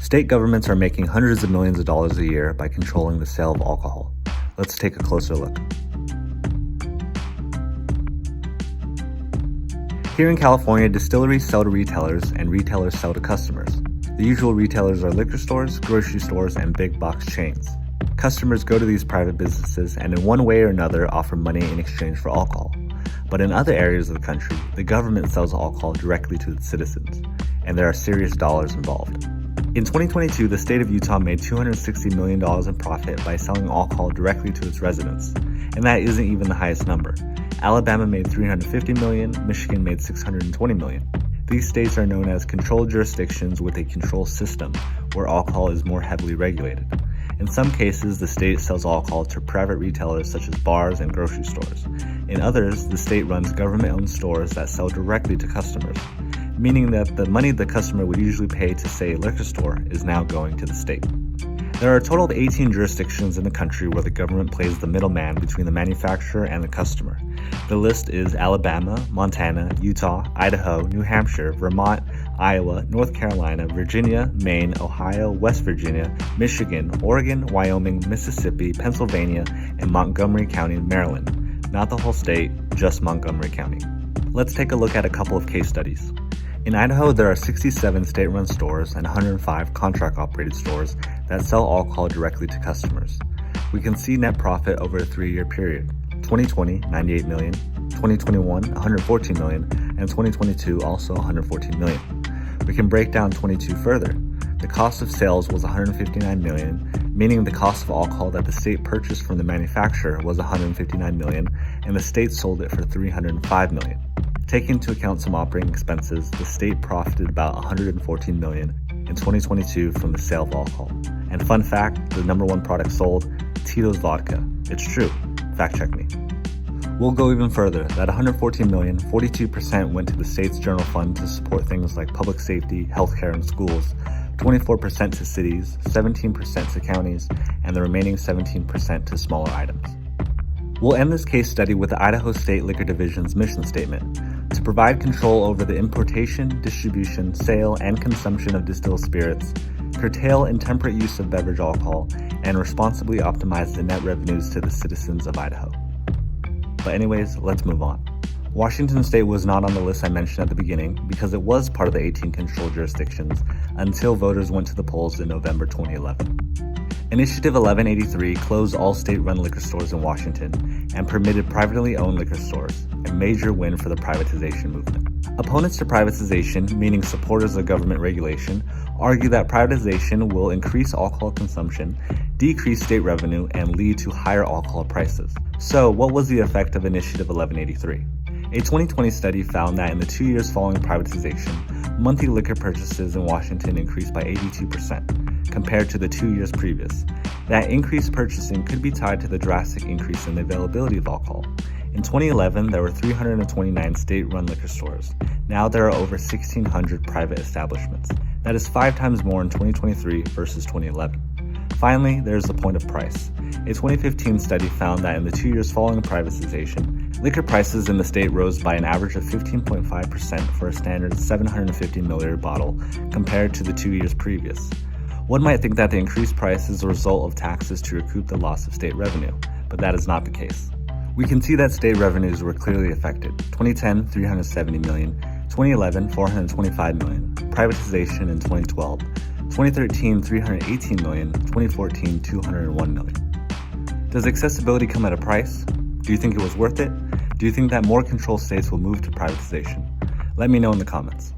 State governments are making hundreds of millions of dollars a year by controlling the sale of alcohol. Let's take a closer look. Here in California, distilleries sell to retailers and retailers sell to customers. The usual retailers are liquor stores, grocery stores, and big box chains. Customers go to these private businesses and in one way or another offer money in exchange for alcohol. But in other areas of the country, the government sells alcohol directly to its citizens, and there are serious dollars involved. In 2022, the state of Utah made $260 million in profit by selling alcohol directly to its residents, and that isn't even the highest number. Alabama made $350 million, Michigan made $620 million. These states are known as controlled jurisdictions with a control system, where alcohol is more heavily regulated. In some cases, the state sells alcohol to private retailers such as bars and grocery stores. In others, the state runs government-owned stores that sell directly to customers, meaning that the money the customer would usually pay to, say, a liquor store is now going to the state. There are a total of 18 jurisdictions in the country where the government plays the middleman between the manufacturer and the customer. The list is Alabama, Montana, Utah, Idaho, New Hampshire, Vermont, Iowa, North Carolina, Virginia, Maine, Ohio, West Virginia, Michigan, Oregon, Wyoming, Mississippi, Pennsylvania, and Montgomery County, Maryland. Not the whole state, just Montgomery County. Let's take a look at a couple of case studies. In Idaho, there are 67 state-run stores and 105 contract-operated stores that sell alcohol directly to customers. We can see net profit over a 3-year period. 2020, $98 million, 2021, $114 million, and 2022 also $114 million. We can break down 22 further. The cost of sales was $159 million, meaning the cost of alcohol that the state purchased from the manufacturer was $159 million, and the state sold it for $305 million. Taking into account some operating expenses, the state profited about $114 million in 2022 from the sale of alcohol. And fun fact, the number one product sold, Tito's Vodka. It's true. Fact check me. We'll go even further. That $114 million, 42% went to the state's general fund to support things like public safety, healthcare, and schools, 24% to cities, 17% to counties, and the remaining 17% to smaller items. We'll end this case study with the Idaho State Liquor Division's mission statement: to provide control over the importation, distribution, sale, and consumption of distilled spirits, curtail intemperate use of beverage alcohol, and responsibly optimize the net revenues to the citizens of Idaho. But anyways, let's move on. Washington State was not on the list I mentioned at the beginning because it was part of the 18 controlled jurisdictions until voters went to the polls in November 2011. Initiative 1183 closed all state-run liquor stores in Washington and permitted privately owned liquor stores, a major win for the privatization movement. Opponents to privatization, meaning supporters of government regulation, argue that privatization will increase alcohol consumption, decrease state revenue, and lead to higher alcohol prices. So, what was the effect of Initiative 1183? A 2020 study found that in the 2 years following privatization, monthly liquor purchases in Washington increased by 82% compared to the 2 years previous. That increased purchasing could be tied to the drastic increase in the availability of alcohol. In 2011, there were 329 state-run liquor stores. Now there are over 1,600 private establishments. That is 5 times more in 2023 versus 2011. Finally, there's the point of price. A 2015 study found that in the 2 years following privatization, liquor prices in the state rose by an average of 15.5% for a standard 750 milliliter bottle compared to the 2 years previous. One might think that the increased price is a result of taxes to recoup the loss of state revenue, but that is not the case. We can see that state revenues were clearly affected. 2010, $370 million, 2011, $425 million, privatization in 2012, 2013, $318 million, 2014, $201 million. Does accessibility come at a price? Do you think it was worth it? Do you think that more control states will move to privatization? Let me know in the comments.